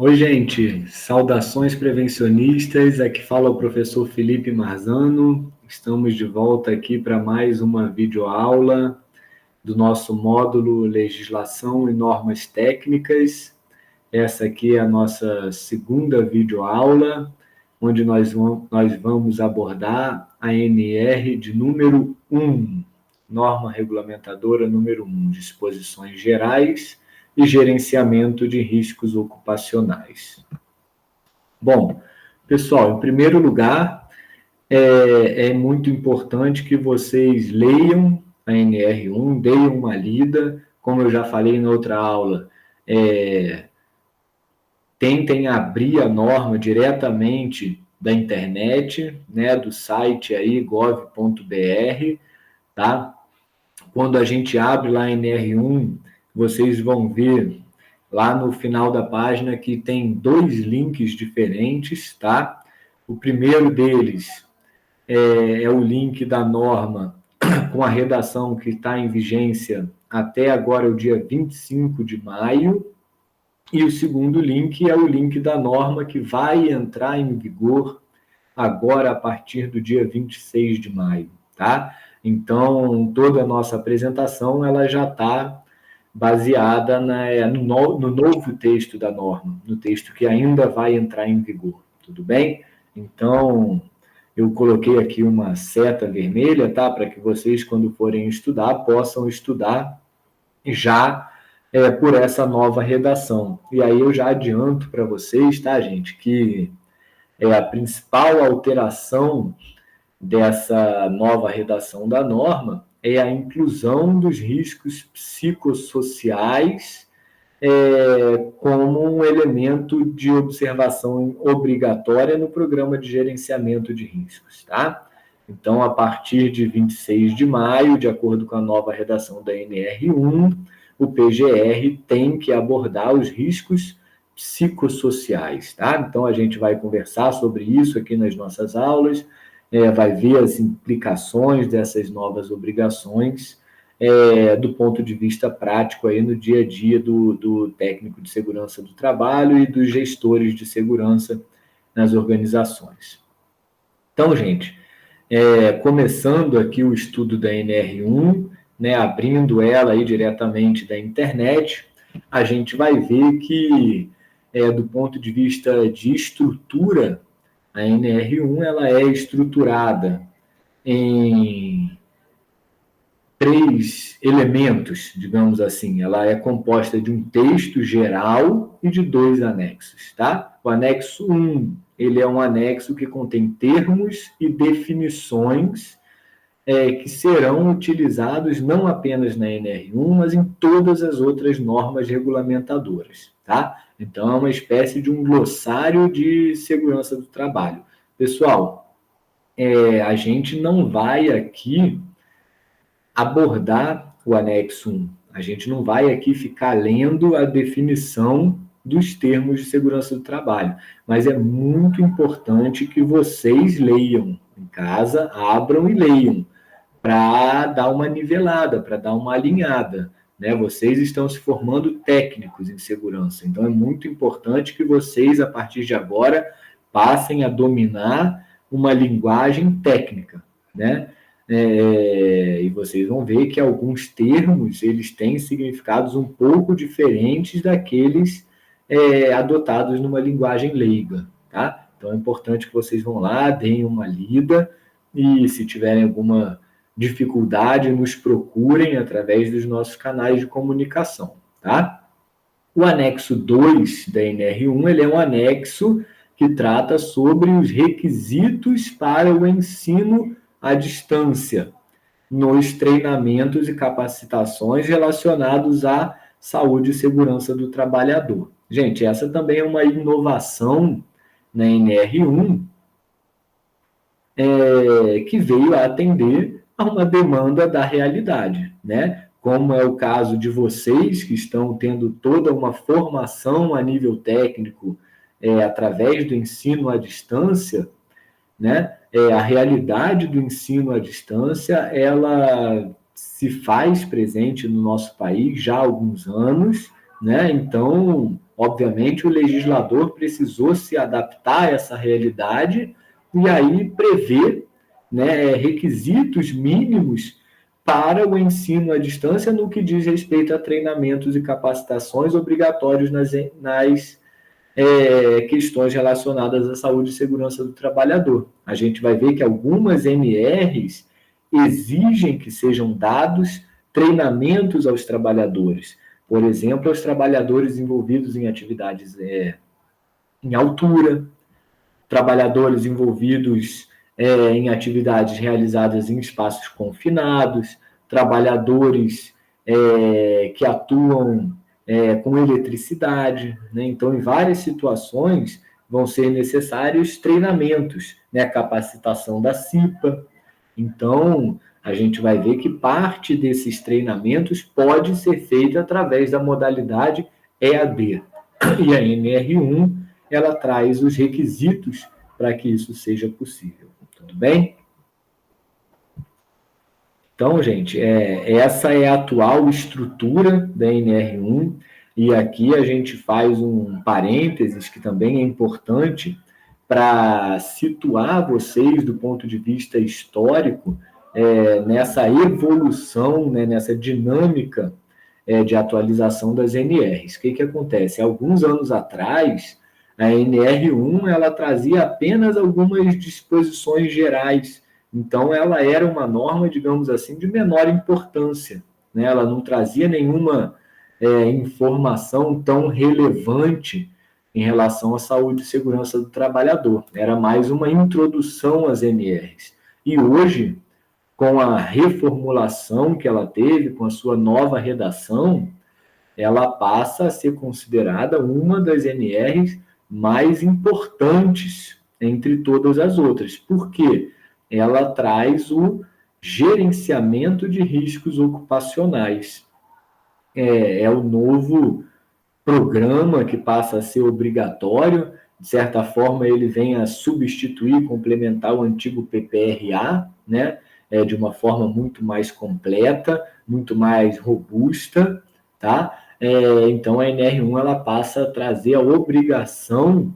Oi, gente. Saudações prevencionistas. Aqui fala o professor Felipe Marzano. Estamos de volta aqui para mais uma videoaula do nosso módulo Legislação e Normas Técnicas. Essa aqui é a nossa segunda videoaula, onde nós vamos abordar a NR de número 1, Norma Regulamentadora número 1, Disposições Gerais e Gerenciamento de Riscos Ocupacionais. Bom, pessoal, em primeiro lugar, é muito importante que vocês leiam a NR1, deem uma lida, como eu já falei na outra aula, tentem abrir a norma diretamente da internet, né, do site aí, gov.br, tá? Quando a gente abre lá a NR1, vocês vão ver lá no final da página que tem dois links diferentes, tá? O primeiro deles é o link da norma com a redação que está em vigência até agora, o dia 25 de maio, e o segundo link é o link da norma que vai entrar em vigor agora a partir do dia 26 de maio, tá? Então, toda a nossa apresentação ela já está baseada no novo texto da norma, no texto que ainda vai entrar em vigor, tudo bem? Então, eu coloquei aqui uma seta vermelha, tá? Para que vocês, quando forem estudar, possam estudar já por essa nova redação. E aí eu já adianto para vocês, tá, gente, que a principal alteração dessa nova redação da norma é a inclusão dos riscos psicossociais como um elemento de observação obrigatória no programa de gerenciamento de riscos, tá? Então, a partir de 26 de maio, de acordo com a nova redação da NR1, o PGR tem que abordar os riscos psicossociais, tá? Então, a gente vai conversar sobre isso aqui nas nossas aulas, vai ver as implicações dessas novas obrigações do ponto de vista prático aí no dia a dia do técnico de segurança do trabalho e dos gestores de segurança nas organizações. Então, gente, começando aqui o estudo da NR1, né, abrindo ela aí diretamente da internet, a gente vai ver que, do ponto de vista de estrutura, a NR1 ela é estruturada em três elementos, digamos assim. Ela é composta de um texto geral e de dois anexos, tá? O anexo 1, ele é um anexo que contém termos e definições que serão utilizados não apenas na NR1, mas em todas as outras normas regulamentadoras, tá? Então, é uma espécie de um glossário de segurança do trabalho. Pessoal, a gente não vai aqui abordar o anexo 1. A gente não vai aqui ficar lendo a definição dos termos de segurança do trabalho, mas é muito importante que vocês leiam em casa, abram e leiam, para dar uma nivelada, para dar uma alinhada. Né? Vocês estão se formando técnicos em segurança, então é muito importante que vocês, a partir de agora, passem a dominar uma linguagem técnica, né? E vocês vão ver que alguns termos eles têm significados um pouco diferentes daqueles adotados numa linguagem leiga, tá? Então é importante que vocês vão lá, deem uma lida e se tiverem alguma dificuldade, nos procurem através dos nossos canais de comunicação, tá? O anexo 2 da NR1 ele é um anexo que trata sobre os requisitos para o ensino à distância, nos treinamentos e capacitações relacionados à saúde e segurança do trabalhador. Gente, essa também é uma inovação na NR1 que veio a atender a uma demanda da realidade, né? Como é o caso de vocês que estão tendo toda uma formação a nível técnico através do ensino à distância, né? A realidade do ensino à distância, ela se faz presente no nosso país já há alguns anos, né? Então, Obviamente, o legislador precisou se adaptar a essa realidade e aí prever, né, requisitos mínimos para o ensino à distância no que diz respeito a treinamentos e capacitações obrigatórios nas questões relacionadas à saúde e segurança do trabalhador. A gente vai ver que algumas NRs exigem que sejam dados treinamentos aos trabalhadores. Por exemplo, aos trabalhadores envolvidos em atividades em altura, trabalhadores envolvidos em atividades realizadas em espaços confinados, trabalhadores que atuam com eletricidade, né? Então, em várias situações, vão ser necessários treinamentos, né? Capacitação da CIPA. Então, a gente vai ver que parte desses treinamentos pode ser feita através da modalidade EAD. E a NR1, ela traz os requisitos para que isso seja possível. Tudo bem? Então, gente, essa é a atual estrutura da NR1, e aqui a gente faz um parênteses que também é importante para situar vocês do ponto de vista histórico nessa evolução, né, nessa dinâmica de atualização das NRs. O que acontece? Alguns anos atrás, a NR1 ela trazia apenas algumas disposições gerais. Então, ela era uma norma, digamos assim, de menor importância, né? Ela não trazia nenhuma informação tão relevante em relação à saúde e segurança do trabalhador. Era mais uma introdução às NRs. E hoje, com a reformulação que ela teve, com a sua nova redação, ela passa a ser considerada uma das NRs mais importantes entre todas as outras. Por quê? Ela traz o gerenciamento de riscos ocupacionais. É o novo programa que passa a ser obrigatório. De certa forma, ele vem a substituir, complementar o antigo PPRA, né? De uma forma muito mais completa, muito mais robusta, tá? Então, a NR1 ela passa a trazer a obrigação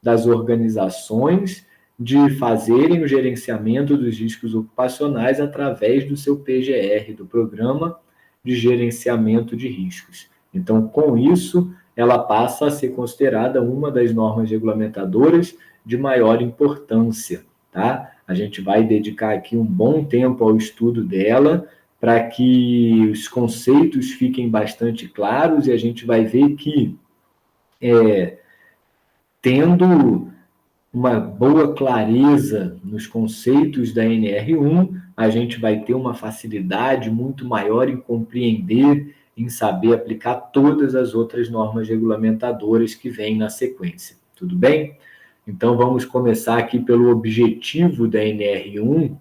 das organizações de fazerem o gerenciamento dos riscos ocupacionais através do seu PGR, do Programa de Gerenciamento de Riscos. Então, com isso, ela passa a ser considerada uma das normas regulamentadoras de maior importância, tá? A gente vai dedicar aqui um bom tempo ao estudo dela, para que os conceitos fiquem bastante claros, e a gente vai ver que, tendo uma boa clareza nos conceitos da NR1, a gente vai ter uma facilidade muito maior em compreender, em saber aplicar todas as outras normas regulamentadoras que vêm na sequência. Tudo bem? Então, vamos começar aqui pelo objetivo da NR1,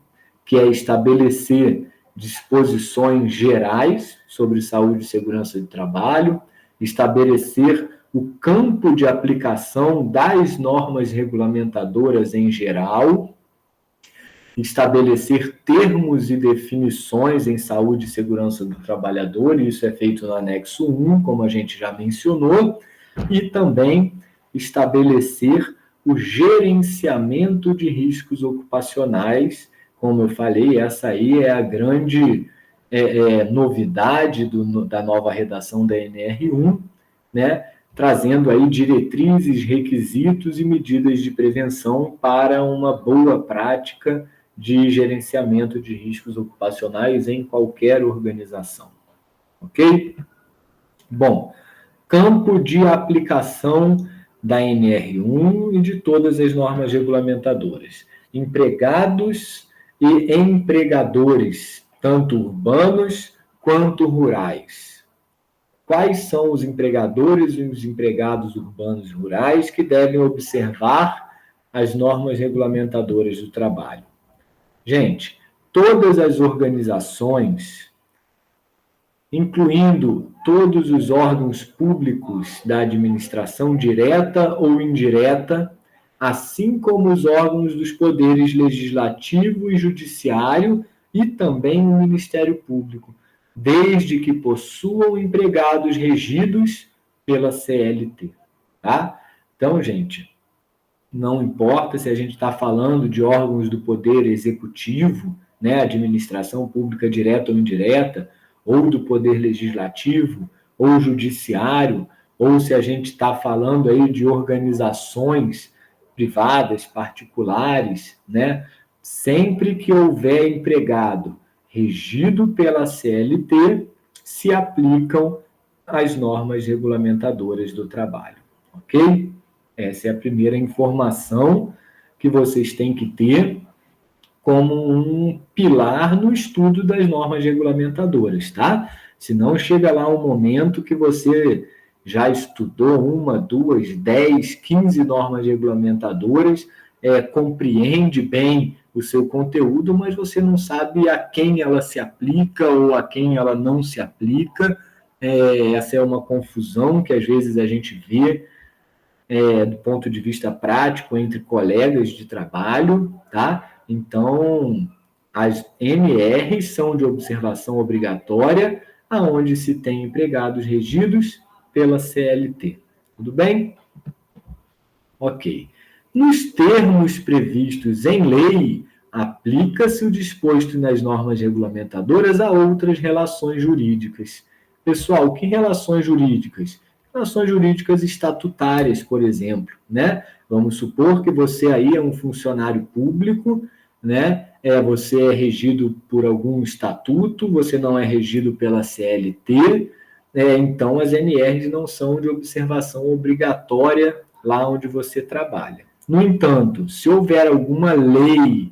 que é estabelecer disposições gerais sobre saúde e segurança do trabalho, estabelecer o campo de aplicação das normas regulamentadoras em geral, estabelecer termos e definições em saúde e segurança do trabalhador, e isso é feito no anexo 1, como a gente já mencionou, e também estabelecer o gerenciamento de riscos ocupacionais. Como eu falei, essa aí é a grande novidade da nova redação da NR1, né? Trazendo aí diretrizes, requisitos e medidas de prevenção para uma boa prática de gerenciamento de riscos ocupacionais em qualquer organização. Ok? Bom, campo de aplicação da NR1 e de todas as normas regulamentadoras. Empregados e empregadores, tanto urbanos quanto rurais. Quais são os empregadores e os empregados urbanos e rurais que devem observar as normas regulamentadoras do trabalho? Gente, todas as organizações, incluindo todos os órgãos públicos da administração direta ou indireta, assim como os órgãos dos poderes legislativo e judiciário e também o Ministério Público, desde que possuam empregados regidos pela CLT. tá? Então, gente, não importa se a gente está falando de órgãos do poder executivo, né, administração pública direta ou indireta, ou do poder legislativo, ou judiciário, ou se a gente está falando aí de organizações privadas, particulares, né, sempre que houver empregado regido pela CLT, se aplicam as normas regulamentadoras do trabalho, ok? Essa é a primeira informação que vocês têm que ter como um pilar no estudo das normas regulamentadoras, tá? Senão chega lá um momento que você já estudou 1, 2, 10, 15 normas regulamentadoras, compreende bem o seu conteúdo, mas você não sabe a quem ela se aplica ou a quem ela não se aplica. Essa é uma confusão que às vezes a gente vê do ponto de vista prático entre colegas de trabalho, tá? Então, as NRs são de observação obrigatória, aonde se tem empregados regidos pela CLT. Tudo bem? Ok. Nos termos previstos em lei, aplica-se o disposto nas normas regulamentadoras a outras relações jurídicas. Pessoal, que relações jurídicas? Relações jurídicas estatutárias, por exemplo, né? Vamos supor que você aí é um funcionário público, né? Você é regido por algum estatuto, você não é regido pela CLT, então as NRs não são de observação obrigatória lá onde você trabalha. No entanto, se houver alguma lei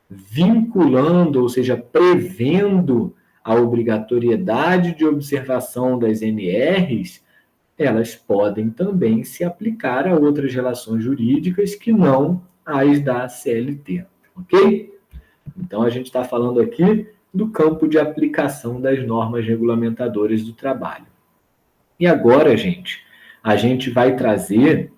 vinculando, ou seja, prevendo a obrigatoriedade de observação das NRs, elas podem também se aplicar a outras relações jurídicas que não as da CLT, ok? Então, a gente está falando aqui do campo de aplicação das normas regulamentadoras do trabalho. E agora, gente, a gente vai trazer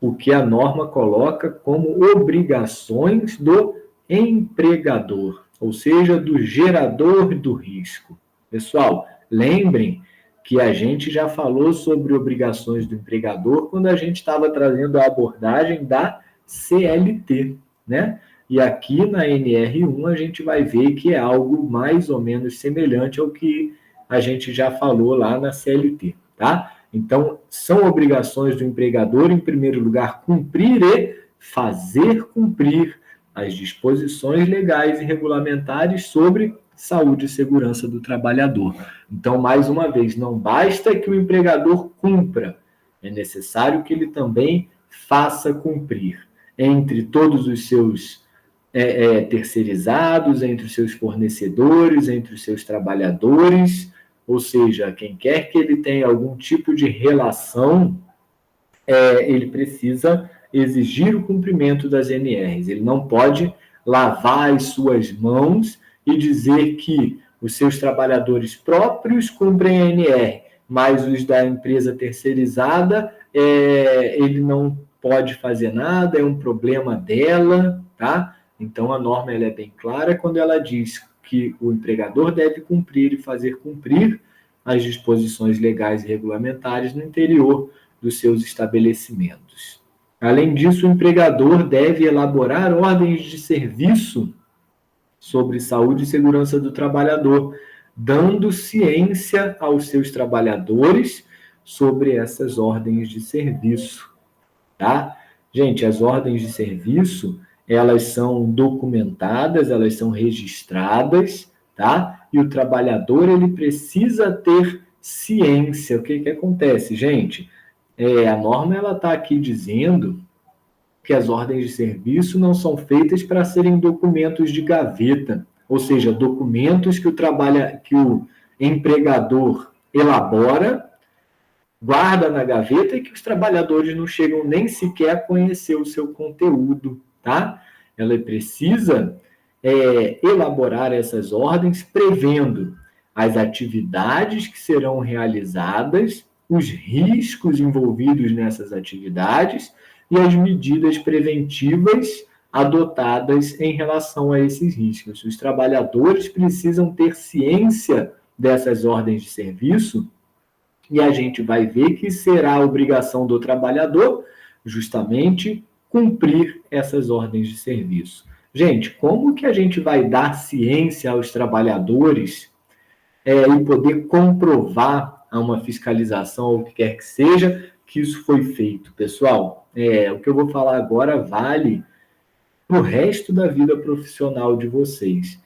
o que a norma coloca como obrigações do empregador, ou seja, do gerador do risco. Pessoal, lembrem que a gente já falou sobre obrigações do empregador quando a gente estava trazendo a abordagem da CLT, né? E aqui na NR1 a gente vai ver que é algo mais ou menos semelhante ao que a gente já falou lá na CLT, tá? Então, são obrigações do empregador, em primeiro lugar, cumprir e fazer cumprir as disposições legais e regulamentares sobre saúde e segurança do trabalhador. Então, mais uma vez, não basta que o empregador cumpra, é necessário que ele também faça cumprir entre todos os seus terceirizados, entre os seus fornecedores, entre os seus trabalhadores, ou seja, quem quer que ele tenha algum tipo de relação, ele precisa exigir o cumprimento das NRs. Ele não pode lavar as suas mãos e dizer que os seus trabalhadores próprios cumprem a NR, mas os da empresa terceirizada, ele não pode fazer nada, é um problema dela, tá? Então, a norma ela é bem clara quando ela diz que o empregador deve cumprir e fazer cumprir as disposições legais e regulamentares no interior dos seus estabelecimentos. Além disso, o empregador deve elaborar ordens de serviço sobre saúde e segurança do trabalhador, dando ciência aos seus trabalhadores sobre essas ordens de serviço, tá? Gente, as ordens de serviço, elas são documentadas, elas são registradas, tá? E o trabalhador, ele precisa ter ciência. O que acontece, gente? A norma, ela está aqui dizendo que as ordens de serviço não são feitas para serem documentos de gaveta, ou seja, documentos que o empregador elabora, guarda na gaveta e que os trabalhadores não chegam nem sequer a conhecer o seu conteúdo, tá? Ela precisa elaborar essas ordens prevendo as atividades que serão realizadas, os riscos envolvidos nessas atividades e as medidas preventivas adotadas em relação a esses riscos. Os trabalhadores precisam ter ciência dessas ordens de serviço e a gente vai ver que será a obrigação do trabalhador justamente cumprir essas ordens de serviço. Gente, como que a gente vai dar ciência aos trabalhadores e poder comprovar a uma fiscalização ou o que quer que seja que isso foi feito? Pessoal, o que eu vou falar agora vale para o resto da vida profissional de vocês.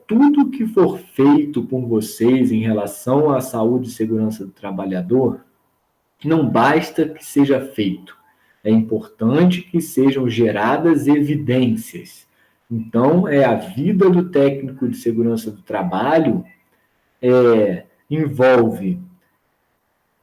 Tudo que for feito por vocês em relação à saúde e segurança do trabalhador, não basta que seja feito. É importante que sejam geradas evidências. Então, a vida do técnico de segurança do trabalho envolve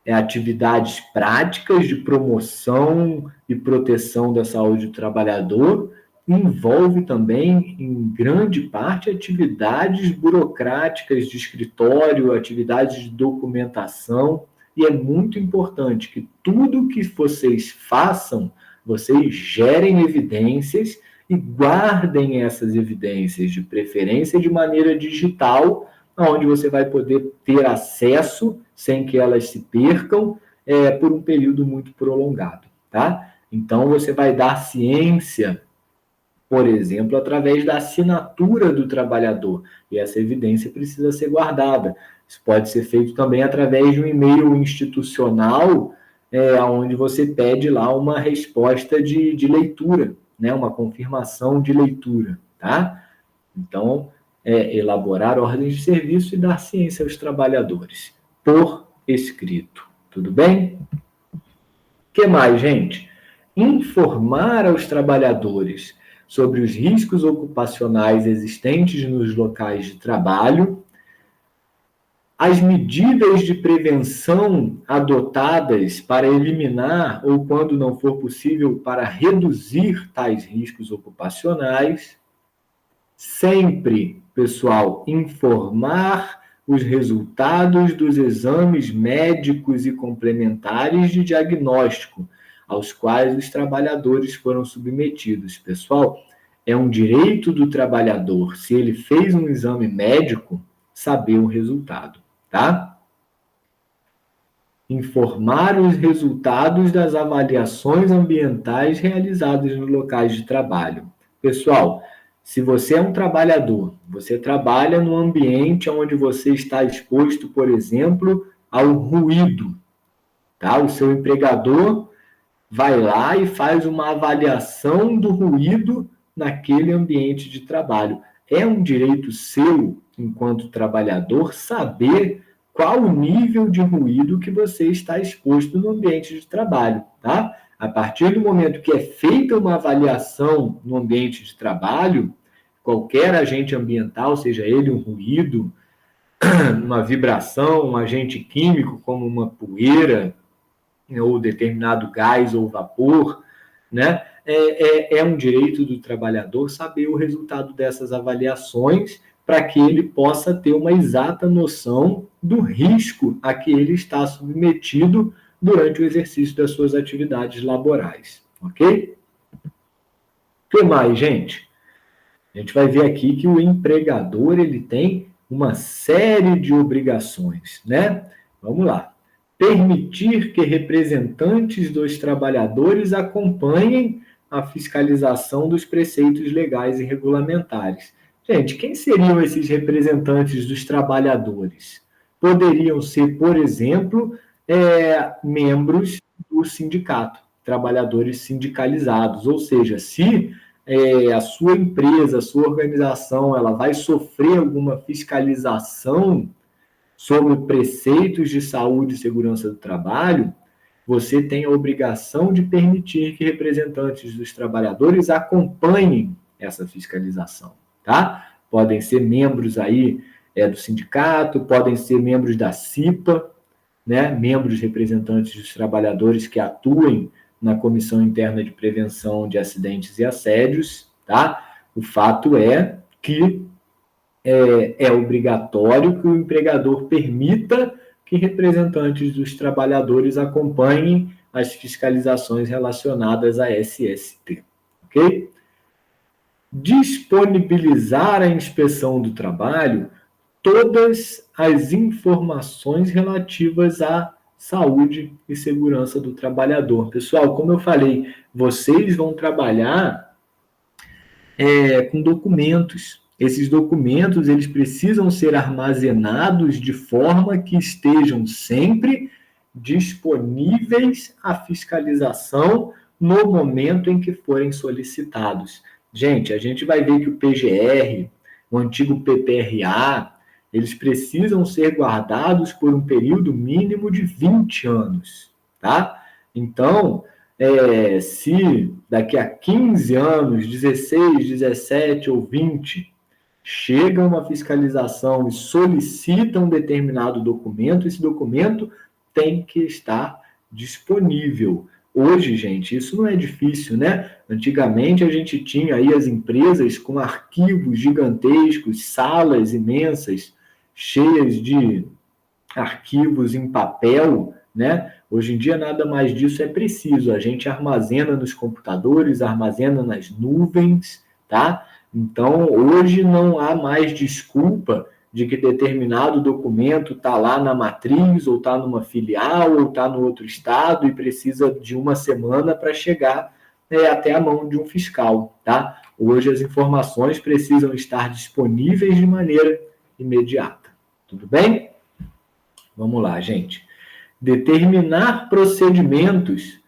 atividades práticas de promoção e proteção da saúde do trabalhador, envolve também, em grande parte, atividades burocráticas de escritório, atividades de documentação, e é muito importante que tudo que vocês façam, vocês gerem evidências e guardem essas evidências, de preferência de maneira digital, onde você vai poder ter acesso, sem que elas se percam, por um período muito prolongado, tá? Então, você vai dar ciência, por exemplo, através da assinatura do trabalhador, e essa evidência precisa ser guardada. Isso pode ser feito também através de um e-mail institucional, onde você pede lá uma resposta de leitura, né? Uma confirmação de leitura, tá? Então, elaborar ordens de serviço e dar ciência aos trabalhadores, por escrito. Tudo bem? O que mais, gente? Informar aos trabalhadores sobre os riscos ocupacionais existentes nos locais de trabalho, as medidas de prevenção adotadas para eliminar ou, quando não for possível, para reduzir tais riscos ocupacionais. Sempre, pessoal, informar os resultados dos exames médicos e complementares de diagnóstico aos quais os trabalhadores foram submetidos. Pessoal, é um direito do trabalhador, se ele fez um exame médico, saber o resultado, tá? Informar os resultados das avaliações ambientais realizadas nos locais de trabalho. Pessoal, se você é um trabalhador, você trabalha num ambiente onde você está exposto, por exemplo, ao ruído, tá? O seu empregador vai lá e faz uma avaliação do ruído naquele ambiente de trabalho. É um direito seu, enquanto trabalhador, saber qual o nível de ruído que você está exposto no ambiente de trabalho, tá? A partir do momento que é feita uma avaliação no ambiente de trabalho, qualquer agente ambiental, seja ele um ruído, uma vibração, um agente químico, como uma poeira, ou determinado gás ou vapor, né? É um direito do trabalhador saber o resultado dessas avaliações para que ele possa ter uma exata noção do risco a que ele está submetido durante o exercício das suas atividades laborais, ok? O que mais, gente? A gente vai ver aqui que o empregador ele tem uma série de obrigações, né? Vamos lá. Permitir que representantes dos trabalhadores acompanhem a fiscalização dos preceitos legais e regulamentares. Gente, quem seriam esses representantes dos trabalhadores? Poderiam ser, por exemplo, membros do sindicato, trabalhadores sindicalizados, ou seja, se a sua empresa, a sua organização, ela vai sofrer alguma fiscalização sobre preceitos de saúde e segurança do trabalho, você tem a obrigação de permitir que representantes dos trabalhadores acompanhem essa fiscalização, tá? Podem ser membros aí do sindicato, podem ser membros da CIPA, né? Membros representantes dos trabalhadores que atuem na Comissão Interna de Prevenção de Acidentes e Assédios, tá? O fato é que é obrigatório que o empregador permita que representantes dos trabalhadores acompanhem as fiscalizações relacionadas à SST, ok? Disponibilizar a inspeção do trabalho todas as informações relativas à saúde e segurança do trabalhador. Pessoal, como eu falei, vocês vão trabalhar com documentos. Esses documentos eles precisam ser armazenados de forma que estejam sempre disponíveis à fiscalização no momento em que forem solicitados. Gente, a gente vai ver que o PGR, o antigo PPRA, eles precisam ser guardados por um período mínimo de 20 anos, tá? Então, se daqui a 15 anos, 16, 17 ou 20, chega uma fiscalização e solicita um determinado documento, esse documento tem que estar disponível. Hoje, gente, isso não é difícil, né? Antigamente a gente tinha aí as empresas com arquivos gigantescos, salas imensas, cheias de arquivos em papel, né? Hoje em dia nada mais disso é preciso. A gente armazena nos computadores, armazena nas nuvens, tá? Então, hoje não há mais desculpa de que determinado documento está lá na matriz, ou está numa filial, ou está no outro estado e precisa de uma semana para chegar até a mão de um fiscal, tá? Hoje as informações precisam estar disponíveis de maneira imediata. Tudo bem? Vamos lá, gente. Determinar procedimentos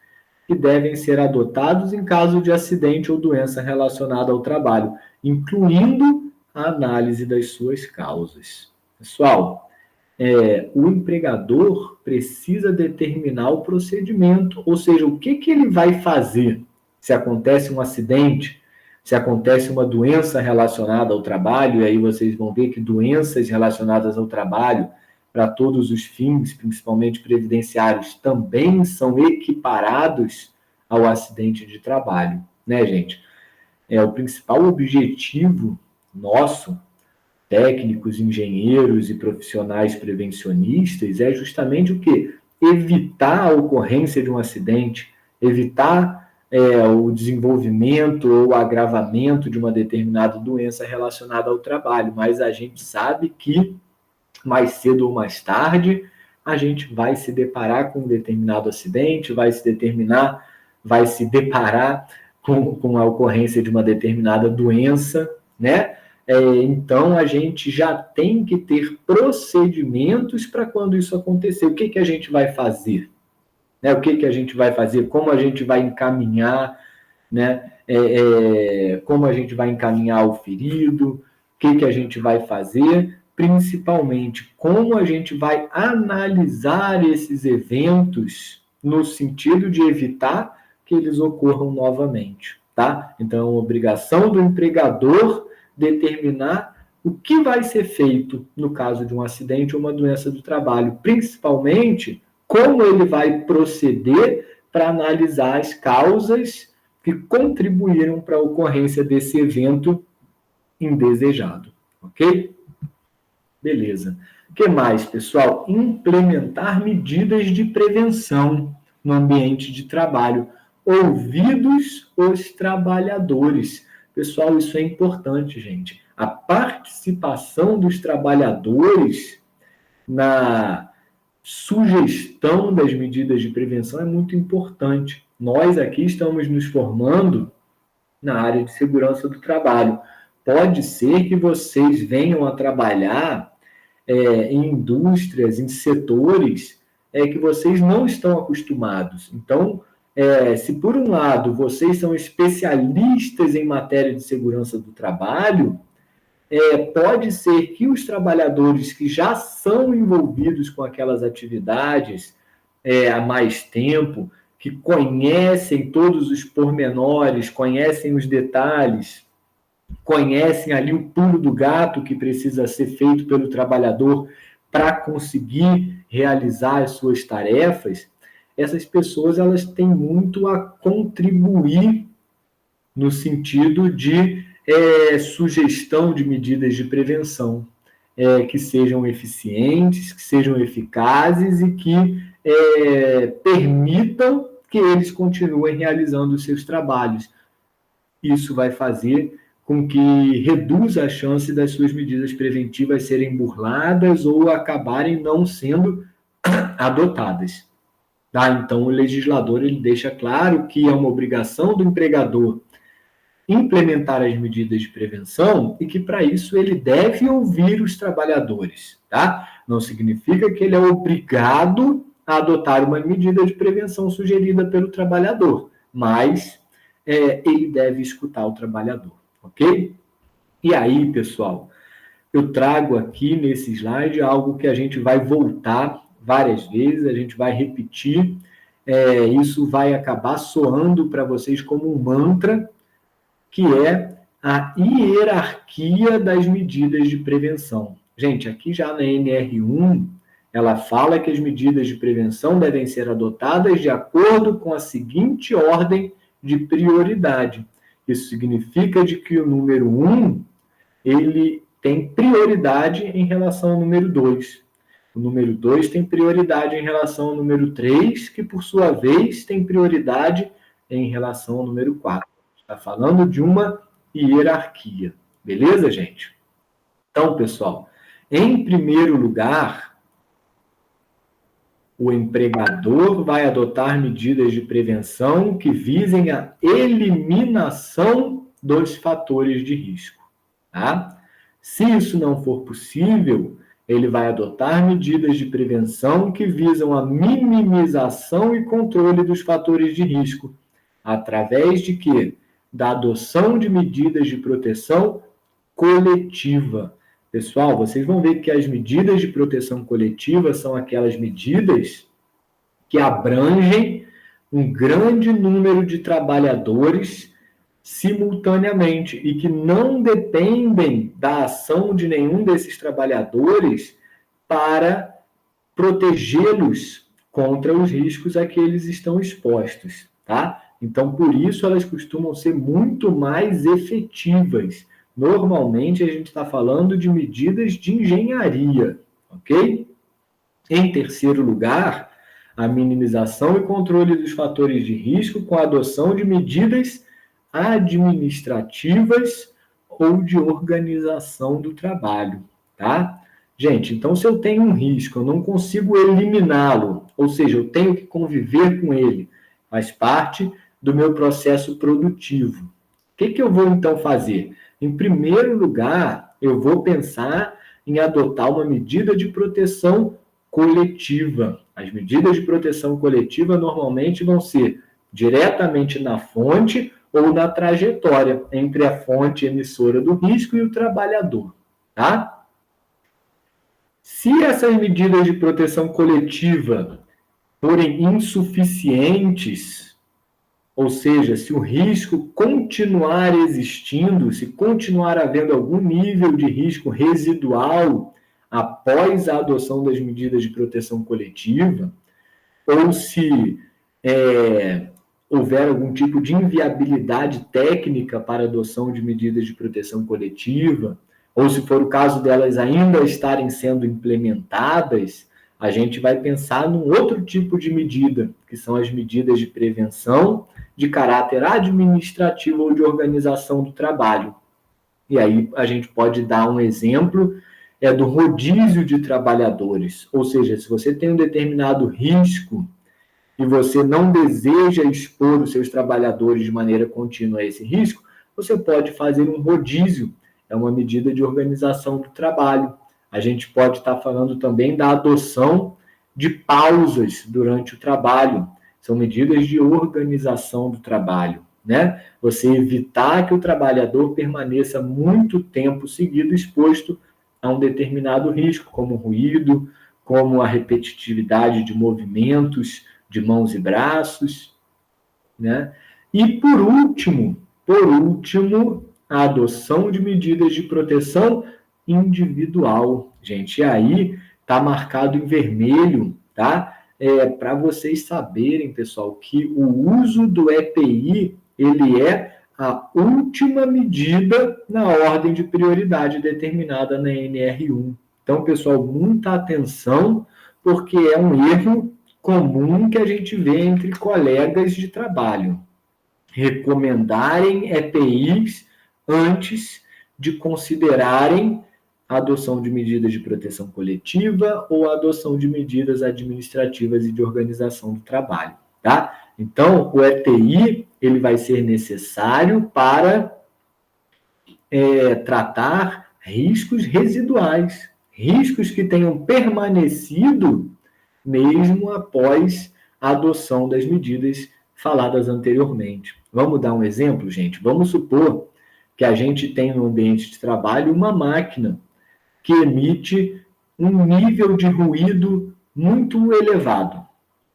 que devem ser adotados em caso de acidente ou doença relacionada ao trabalho, incluindo a análise das suas causas. Pessoal, o empregador precisa determinar o procedimento, ou seja, o que ele vai fazer se acontece um acidente, se acontece uma doença relacionada ao trabalho, e aí vocês vão ver que doenças relacionadas ao trabalho, para todos os fins, principalmente previdenciários, também são equiparados ao acidente de trabalho, né, gente? O principal objetivo nosso, técnicos, engenheiros e profissionais prevencionistas, é justamente o quê? Evitar a ocorrência de um acidente, evitar o desenvolvimento ou o agravamento de uma determinada doença relacionada ao trabalho, mas a gente sabe que mais cedo ou mais tarde, a gente vai se deparar com um determinado acidente, vai se deparar com a ocorrência de uma determinada doença, né? Então, a gente já tem que ter procedimentos para quando isso acontecer. O que a gente vai fazer? Né? O que a gente vai fazer? Como a gente vai encaminhar, né? Como a gente vai encaminhar o ferido? O que a gente vai fazer? Principalmente, como a gente vai analisar esses eventos no sentido de evitar que eles ocorram novamente, tá? Então, é uma obrigação do empregador determinar o que vai ser feito no caso de um acidente ou uma doença do trabalho, principalmente como ele vai proceder para analisar as causas que contribuíram para a ocorrência desse evento indesejado, ok? Beleza. O que mais, pessoal? Implementar medidas de prevenção no ambiente de trabalho. Ouvidos os trabalhadores. Pessoal, isso é importante, gente. A participação dos trabalhadores na sugestão das medidas de prevenção é muito importante. Nós aqui estamos nos formando na área de segurança do trabalho. Pode ser que vocês venham a trabalhar em indústrias, em setores que vocês não estão acostumados. Então, se por um lado vocês são especialistas em matéria de segurança do trabalho, pode ser que os trabalhadores que já são envolvidos com aquelas atividades há mais tempo, que conhecem todos os pormenores, conhecem os detalhes, conhecem ali o pulo do gato que precisa ser feito pelo trabalhador para conseguir realizar as suas tarefas, essas pessoas elas têm muito a contribuir no sentido de sugestão de medidas de prevenção que sejam eficientes, que sejam eficazes e que permitam que eles continuem realizando os seus trabalhos. Isso vai fazer com que reduza a chance das suas medidas preventivas serem burladas ou acabarem não sendo adotadas. Tá? Então, o legislador ele deixa claro que é uma obrigação do empregador implementar as medidas de prevenção e que, para isso, ele deve ouvir os trabalhadores. Tá? Não significa que ele é obrigado a adotar uma medida de prevenção sugerida pelo trabalhador, mas ele deve escutar o trabalhador, ok? E aí, pessoal, eu trago aqui nesse slide algo que a gente vai voltar várias vezes, a gente vai repetir, isso vai acabar soando para vocês como um mantra, que é a hierarquia das medidas de prevenção. Gente, aqui já na NR1, ela fala que as medidas de prevenção devem ser adotadas de acordo com a seguinte ordem de prioridade. Isso significa de que o número 1, ele tem prioridade em relação ao número 2. O número 2 tem prioridade em relação ao número 3, que por sua vez tem prioridade em relação ao número 4. Está falando de uma hierarquia. Beleza, gente? Então, pessoal, em primeiro lugar, o empregador vai adotar medidas de prevenção que visem a eliminação dos fatores de risco. Tá? Se isso não for possível, ele vai adotar medidas de prevenção que visam a minimização e controle dos fatores de risco, através de quê? Da adoção de medidas de proteção coletiva. Pessoal, vocês vão ver que as medidas de proteção coletiva são aquelas medidas que abrangem um grande número de trabalhadores simultaneamente e que não dependem da ação de nenhum desses trabalhadores para protegê-los contra os riscos a que eles estão expostos, tá? Então, por isso, elas costumam ser muito mais efetivas. Normalmente, a gente está falando de medidas de engenharia, ok? Em terceiro lugar, a minimização e controle dos fatores de risco com a adoção de medidas administrativas ou de organização do trabalho, tá? Gente, então se eu tenho um risco, eu não consigo eliminá-lo, ou seja, eu tenho que conviver com ele, faz parte do meu processo produtivo. O que eu vou então fazer? Em primeiro lugar, eu vou pensar em adotar uma medida de proteção coletiva. As medidas de proteção coletiva normalmente vão ser diretamente na fonte ou na trajetória entre a fonte emissora do risco e o trabalhador, tá? Se essas medidas de proteção coletiva forem insuficientes, ou seja, se o risco continuar existindo, se continuar havendo algum nível de risco residual após a adoção das medidas de proteção coletiva, ou se houver algum tipo de inviabilidade técnica para a adoção de medidas de proteção coletiva, ou se for o caso delas ainda estarem sendo implementadas, a gente vai pensar num outro tipo de medida, que são as medidas de prevenção de caráter administrativo ou de organização do trabalho. E aí a gente pode dar um exemplo do rodízio de trabalhadores, ou seja, se você tem um determinado risco e você não deseja expor os seus trabalhadores de maneira contínua a esse risco, você pode fazer um rodízio, é uma medida de organização do trabalho. A gente pode estar falando também da adoção de pausas durante o trabalho, são medidas de organização do trabalho, né? Você evitar que o trabalhador permaneça muito tempo seguido exposto a um determinado risco, como ruído, como a repetitividade de movimentos, de mãos e braços, né? E por último, a adoção de medidas de proteção individual, gente. E aí está marcado em vermelho, tá? Para vocês saberem, pessoal, que o uso do EPI, ele é a última medida na ordem de prioridade determinada na NR1. Então, pessoal, muita atenção, porque é um erro comum que a gente vê entre colegas de trabalho. Recomendarem EPIs antes de considerarem a adoção de medidas de proteção coletiva ou a adoção de medidas administrativas e de organização do trabalho, tá? Então, o EPI, ele vai ser necessário para tratar riscos residuais, riscos que tenham permanecido mesmo após a adoção das medidas faladas anteriormente. Vamos dar um exemplo, gente? Vamos supor que a gente tem no ambiente de trabalho uma máquina que emite um nível de ruído muito elevado,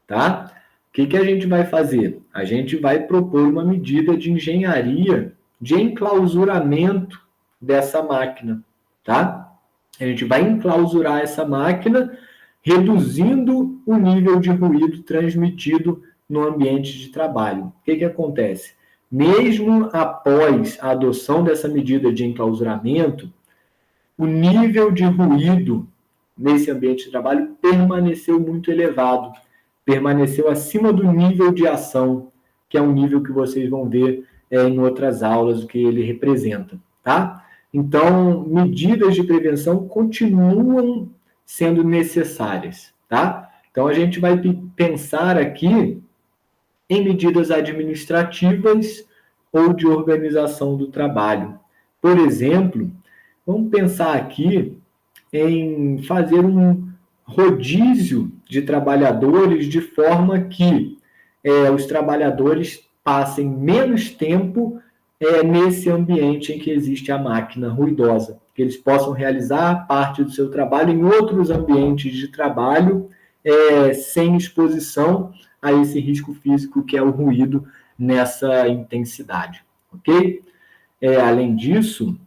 tá? O que a gente vai fazer? A gente vai propor uma medida de engenharia de enclausuramento dessa máquina, tá? A gente vai enclausurar essa máquina, reduzindo o nível de ruído transmitido no ambiente de trabalho. O que acontece? Mesmo após a adoção dessa medida de enclausuramento, o nível de ruído nesse ambiente de trabalho permaneceu muito elevado, permaneceu acima do nível de ação, que é um nível que vocês vão ver em outras aulas, o que ele representa, tá? Então, medidas de prevenção continuam sendo necessárias, tá? Então, a gente vai pensar aqui em medidas administrativas ou de organização do trabalho. Por exemplo, vamos pensar aqui em fazer um rodízio de trabalhadores de forma que os trabalhadores passem menos tempo nesse ambiente em que existe a máquina ruidosa, que eles possam realizar parte do seu trabalho em outros ambientes de trabalho sem exposição a esse risco físico que é o ruído nessa intensidade, ok? Além disso,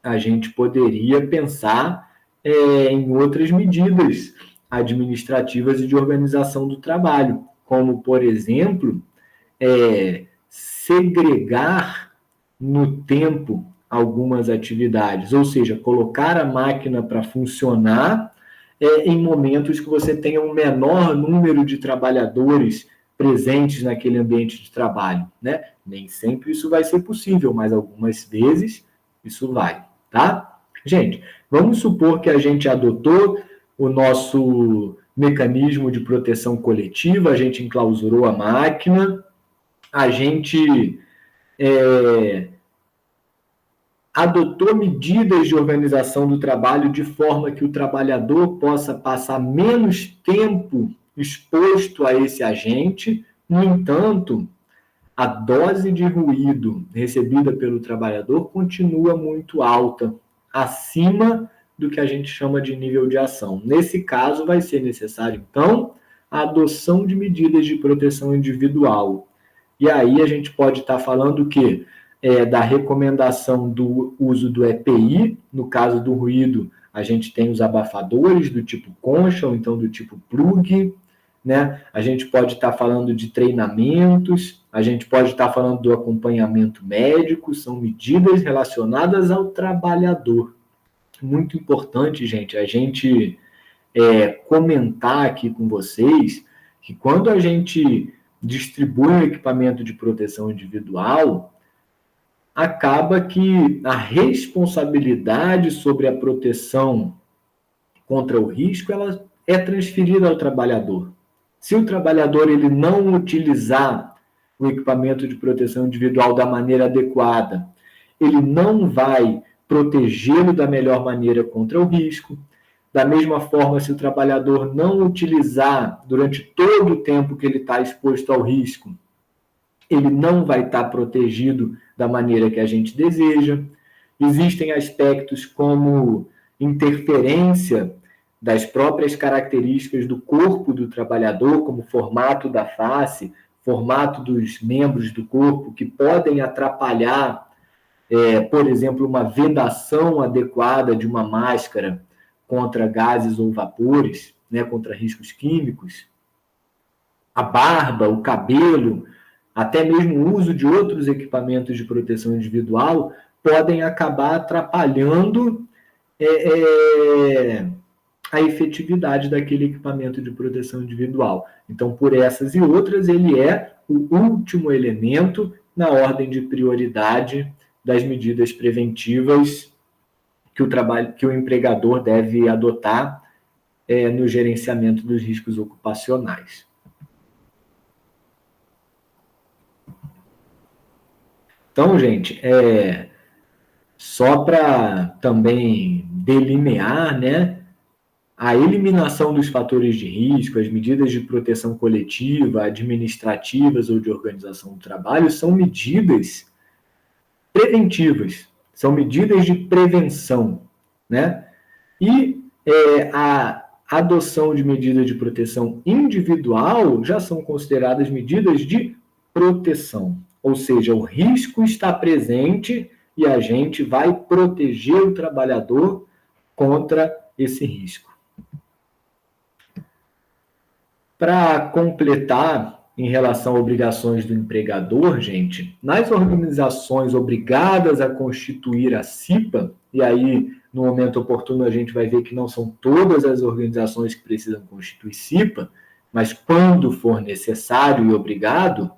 a gente poderia pensar em outras medidas administrativas e de organização do trabalho, como, por exemplo, segregar no tempo algumas atividades, ou seja, colocar a máquina para funcionar em momentos que você tenha um menor número de trabalhadores presentes naquele ambiente de trabalho, né? Nem sempre isso vai ser possível, mas algumas vezes isso vai, tá? Gente, vamos supor que a gente adotou o nosso mecanismo de proteção coletiva, a gente enclausurou a máquina, a gente adotou medidas de organização do trabalho de forma que o trabalhador possa passar menos tempo exposto a esse agente. No entanto, a dose de ruído recebida pelo trabalhador continua muito alta, acima do que a gente chama de nível de ação. Nesse caso, vai ser necessário, então, a adoção de medidas de proteção individual. E aí a gente pode estar falando o quê? Da recomendação do uso do EPI, no caso do ruído, a gente tem os abafadores do tipo concha, ou então do tipo plug, né? A gente pode estar falando de treinamentos, a gente pode estar falando do acompanhamento médico, são medidas relacionadas ao trabalhador. Muito importante, gente, a gente comentar aqui com vocês que quando a gente distribui um equipamento de proteção individual, acaba que a responsabilidade sobre a proteção contra o risco ela é transferida ao trabalhador. Se o trabalhador ele não utilizar o equipamento de proteção individual da maneira adequada, ele não vai protegê-lo da melhor maneira contra o risco. Da mesma forma, se o trabalhador não utilizar durante todo o tempo que ele está exposto ao risco, ele não vai estar protegido da maneira que a gente deseja. Existem aspectos como interferência das próprias características do corpo do trabalhador, como formato da face, formato dos membros do corpo, que podem atrapalhar, por exemplo, uma vedação adequada de uma máscara contra gases ou vapores, né, contra riscos químicos. A barba, o cabelo, até mesmo o uso de outros equipamentos de proteção individual podem acabar atrapalhando a efetividade daquele equipamento de proteção individual. Então, por essas e outras, ele é o último elemento na ordem de prioridade das medidas preventivas que o empregador deve adotar no gerenciamento dos riscos ocupacionais. Então, gente, só para também delinear, né, a eliminação dos fatores de risco, as medidas de proteção coletiva, administrativas ou de organização do trabalho são medidas preventivas, são medidas de prevenção, né? E a adoção de medidas de proteção individual já são consideradas medidas de proteção, ou seja, o risco está presente e a gente vai proteger o trabalhador contra esse risco. Para completar, em relação a obrigações do empregador, gente, nas organizações obrigadas a constituir a CIPA, e aí, no momento oportuno, a gente vai ver que não são todas as organizações que precisam constituir CIPA, mas quando for necessário e obrigado,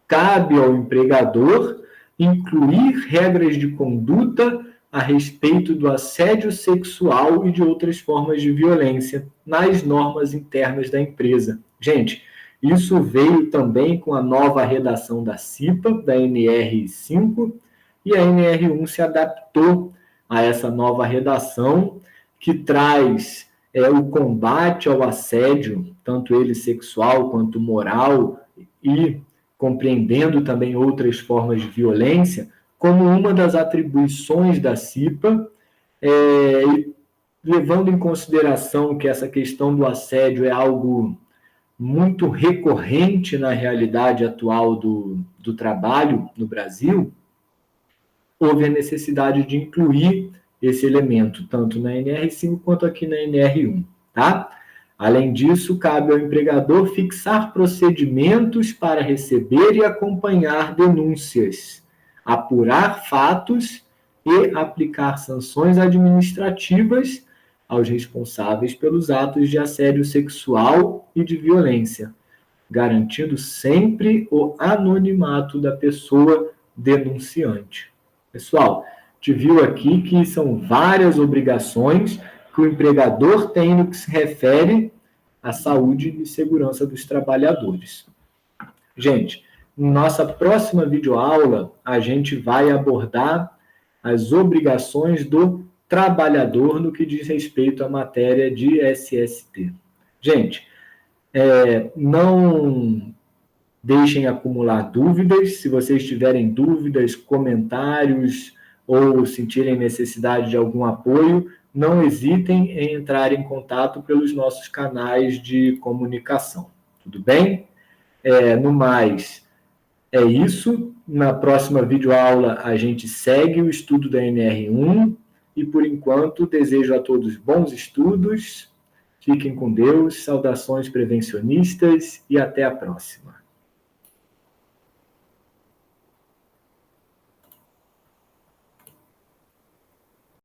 cabe ao empregador incluir regras de conduta a respeito do assédio sexual e de outras formas de violência nas normas internas da empresa. Gente, isso veio também com a nova redação da CIPA, da NR5, e a NR1 se adaptou a essa nova redação, que traz o combate ao assédio, tanto ele sexual quanto moral, e compreendendo também outras formas de violência, como uma das atribuições da CIPA, levando em consideração que essa questão do assédio é algo muito recorrente na realidade atual do trabalho no Brasil, houve a necessidade de incluir esse elemento, tanto na NR5 quanto aqui na NR1, tá? Além disso, cabe ao empregador fixar procedimentos para receber e acompanhar denúncias, apurar fatos e aplicar sanções administrativas aos responsáveis pelos atos de assédio sexual e de violência, garantindo sempre o anonimato da pessoa denunciante. Pessoal, te viu aqui que são várias obrigações que o empregador tem no que se refere à saúde e segurança dos trabalhadores. Gente, em nossa próxima videoaula, a gente vai abordar as obrigações do trabalhador no que diz respeito à matéria de SST. Gente, não deixem acumular dúvidas. Se vocês tiverem dúvidas, comentários ou sentirem necessidade de algum apoio, não hesitem em entrar em contato pelos nossos canais de comunicação. Tudo bem? No mais, é isso. Na próxima videoaula, a gente segue o estudo da NR1 e, por enquanto, desejo a todos bons estudos, fiquem com Deus, saudações prevencionistas e até a próxima.